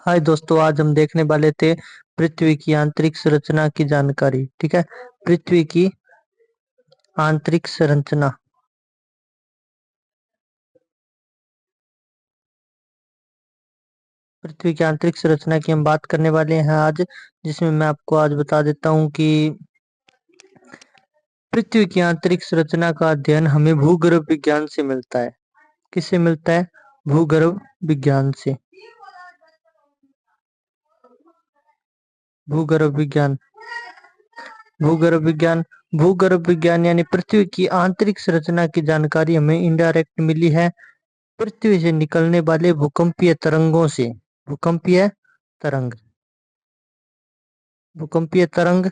हाय दोस्तों, आज हम देखने वाले थे पृथ्वी की आंतरिक संरचना की जानकारी। ठीक है। पृथ्वी की आंतरिक संरचना। पृथ्वी की आंतरिक संरचना की हम बात करने वाले हैं आज, जिसमें मैं आपको आज बता देता हूं कि पृथ्वी की आंतरिक संरचना का अध्ययन हमें भूगर्भ विज्ञान से मिलता है। किससे मिलता है? भूगर्भ विज्ञान से। भूगर्भ विज्ञान। भूगर्भ विज्ञान। भूगर्भ विज्ञान यानी पृथ्वी की आंतरिक संरचना की जानकारी हमें इनडायरेक्ट मिली है पृथ्वी से निकलने वाले भूकंपीय तरंगों से। भूकंपीय तरंग। भूकंपीय तरंग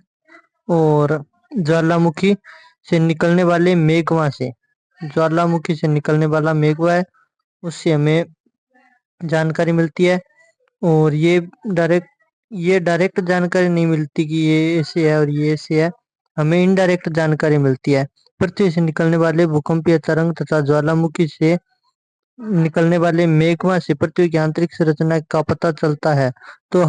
और ज्वालामुखी से निकलने वाले मेघवा से। ज्वालामुखी से निकलने वाला मेघवा है, उससे हमें जानकारी मिलती है। और ये डायरेक्ट जानकारी नहीं मिलती कि ये ऐसे है और ये ऐसे है। हमें इनडायरेक्ट जानकारी मिलती है। पृथ्वी से निकलने वाले भूकंपीय तरंग तथा ज्वालामुखी से निकलने वाले मेघमा से पृथ्वी की आंतरिक संरचना का पता चलता है। तो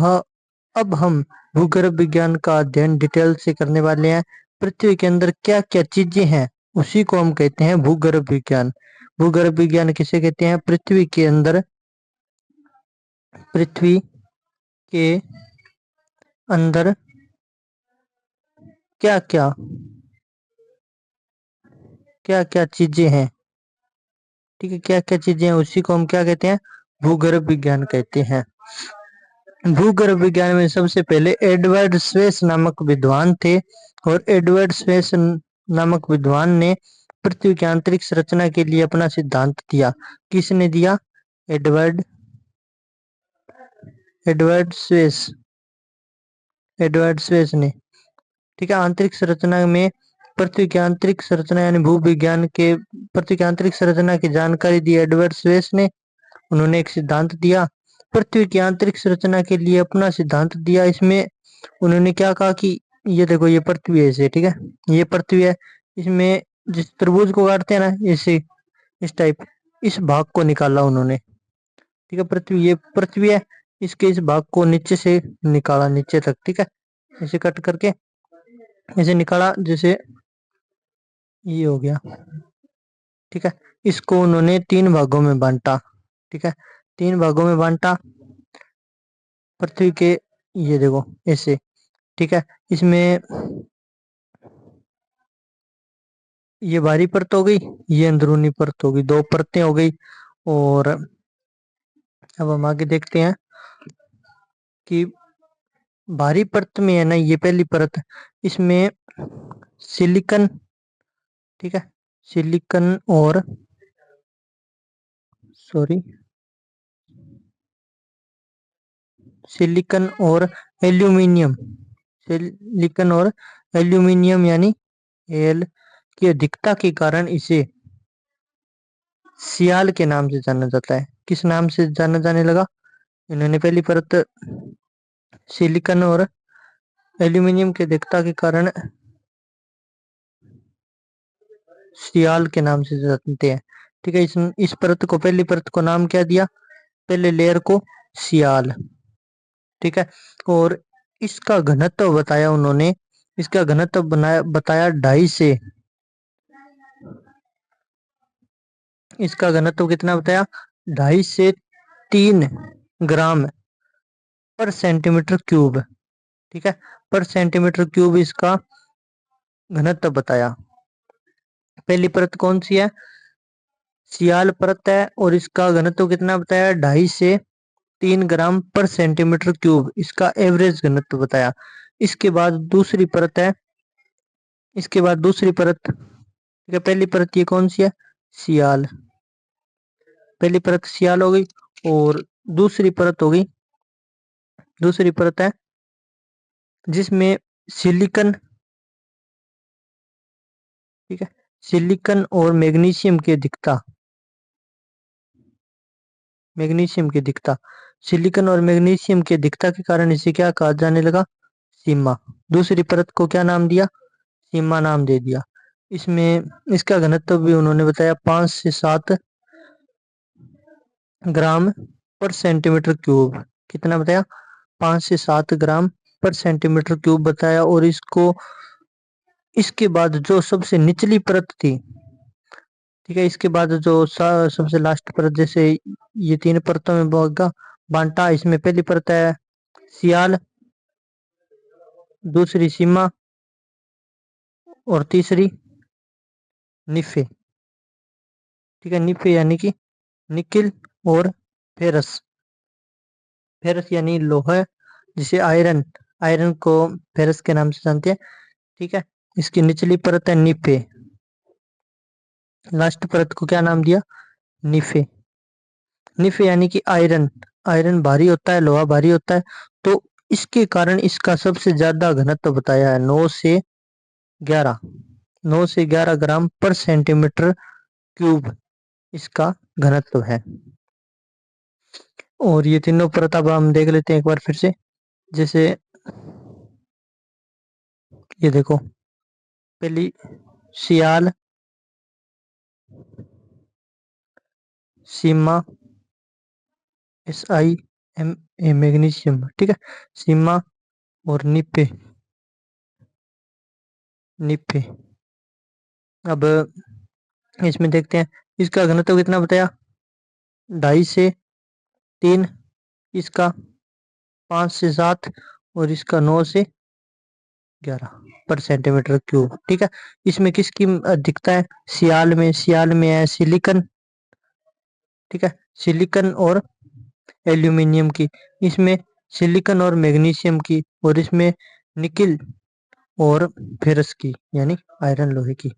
अब हम भूगर्भ विज्ञान का अध्ययन डिटेल से करने वाले हैं। पृथ्वी के अंदर क्या क्या चीजें हैं, उसी को हम कहते हैं भूगर्भ विज्ञान। भूगर्भ विज्ञान किसे कहते हैं? पृथ्वी के अंदर, पृथ्वी के अंदर क्या क्या क्या क्या चीजें हैं। ठीक है, क्या क्या चीजें हैं, उसी को हम क्या कहते हैं? भूगर्भ विज्ञान कहते हैं। भूगर्भ विज्ञान में सबसे पहले एडवर्ड स्वेस नामक विद्वान थे, और एडवर्ड स्वेस नामक विद्वान ने पृथ्वी की आंतरिक संरचना के लिए अपना सिद्धांत दिया। किसने दिया? Edward Edward Suez. Edward Suez ने। ठीक है। आंतरिक संरचना में पृथ्वी की आंतरिक संरचना यानी भूविज्ञान के पृथ्वी की आंतरिक संरचना की जानकारी दी एडवर्ड स्वेस ने। उन्होंने एक सिद्धांत दिया, पृथ्वी की आंतरिक संरचना के लिए अपना सिद्धांत दिया। इसमें उन्होंने क्या कहा कि ये देखो, ये पृथ्वी है ऐसे, ठीक है, ये पृथ्वी है। इसमें जिस तरबूज को काटते हैं ना, ऐसे इस टाइप, इस भाग को निकाला उन्होंने। ठीक है, पृथ्वी, ये पृथ्वी है, इसके इस भाग को नीचे से निकाला, नीचे तक। ठीक है, इसे कट करके ऐसे निकाला, जैसे ये हो गया। ठीक है, इसको उन्होंने 3 भागों में बांटा। ठीक है, 3 भागों में बांटा पृथ्वी के, ये देखो ऐसे। ठीक है, इसमें ये बाहरी परत हो गई, ये अंदरूनी परत हो गई, 2 परतें हो गई। और अब हम आगे देखते हैं कि बाहरी परत में है ना, ये पहली परत, इसमें सिलिकन। ठीक है, सिलिकन और सॉरी सिलिकन और एल्यूमिनियम। सिलिकन और एल्यूमिनियम यानी एल की अधिकता के कारण इसे सियाल के नाम से जाना जाता है। किस नाम से जाना जाने लगा? इन्होंने पहली परत सिलिकन और एल्यूमिनियम की अधिकता के कारण सियाल के नाम से जानते हैं। ठीक है, इस परत को, पहली परत को नाम क्या दिया? पहले लेयर को सियाल। ठीक है, और इसका घनत्व बताया उन्होंने। इसका घनत्व बताया 2.5 से, इसका घनत्व कितना बताया? 2.5 से 3 ग्राम पर सेंटीमीटर क्यूब। ठीक है, पर सेंटीमीटर क्यूब इसका घनत्व बताया। पहली परत कौन सी है? सियाल परत है, और इसका घनत्व कितना बताया? 2.5 से 3 ग्राम पर सेंटीमीटर क्यूब, इसका एवरेज घनत्व बताया। इसके बाद दूसरी परत है, इसके बाद दूसरी परत। ठीक है, पहली परत ये कौन सी है? सियाल। पहली परत सियाल हो गई, और दूसरी परत हो गई, दूसरी परत है जिसमें सिलिकन। ठीक है, सिलिकन और मैग्नीशियम की अधिकता। मैग्नीशियम की अधिकता, सिलिकन और मैग्नीशियम की अधिकता के कारण इसे क्या कहा जाने लगा? सीमा। दूसरी परत को क्या नाम दिया? सीमा नाम दे दिया। इसमें इसका घनत्व भी उन्होंने बताया, 5 से 7 ग्राम पर सेंटीमीटर क्यूब। कितना बताया, 5 से 7 ग्राम पर सेंटीमीटर क्यूब बताया। और इसके बाद जो सबसे निचली परत थी, ठीक है, इसके बाद जो सबसे लास्ट परत, जैसे ये 3 परतों में बांटा, इसमें पहली परत है सियाल, दूसरी सीमा, और तीसरी निफे। ठीक है, निफे यानी कि निकिल और फेरस। फेरस यानी लोहा, जिसे आयरन, आयरन को फेरस के नाम से जानते हैं। ठीक है, इसकी निचली परत है निफे, लास्ट परत को क्या नाम दिया, निफे। निफे यानी कि आयरन, आयरन भारी होता है, लोहा भारी होता है, तो इसके कारण इसका सबसे ज्यादा घनत्व बताया है, 9 से 11, 9 से 11 ग्राम पर सेंटीमीटर क्यूब इसका घनत्व है। और ये तीनों परत अब हम देख लेते हैं एक बार फिर से। जैसे ये देखो, पहली सियाल, सीमा, SiMa मैग्नीशियम, ठीक है, सीमा और निपे, निपे। अब इसमें देखते हैं इसका घनत्व कितना बताया, 2.5 से 3, इसका 5 से 7, और इसका 9 से 11 पर सेंटीमीटर क्यूब। ठीक है, इसमें किसकी अधिकता है, सियाल में है सिलिकन, ठीक है, सिलिकन और एल्यूमिनियम की, इसमें सिलिकन और मैग्नीशियम की, और इसमें निकिल और फेरस की, यानी आयरन लोहे की।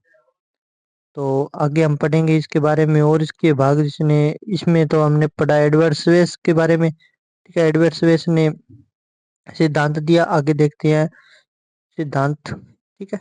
तो आगे हम पढ़ेंगे इसके बारे में और इसके भाग, जिसने इसमें तो हमने पढ़ा एडवर्ड स्वेस के बारे में। ठीक है, एडवर्ड स्वेस ने सिद्धांत दिया, आगे देखते हैं सिद्धांत। ठीक है।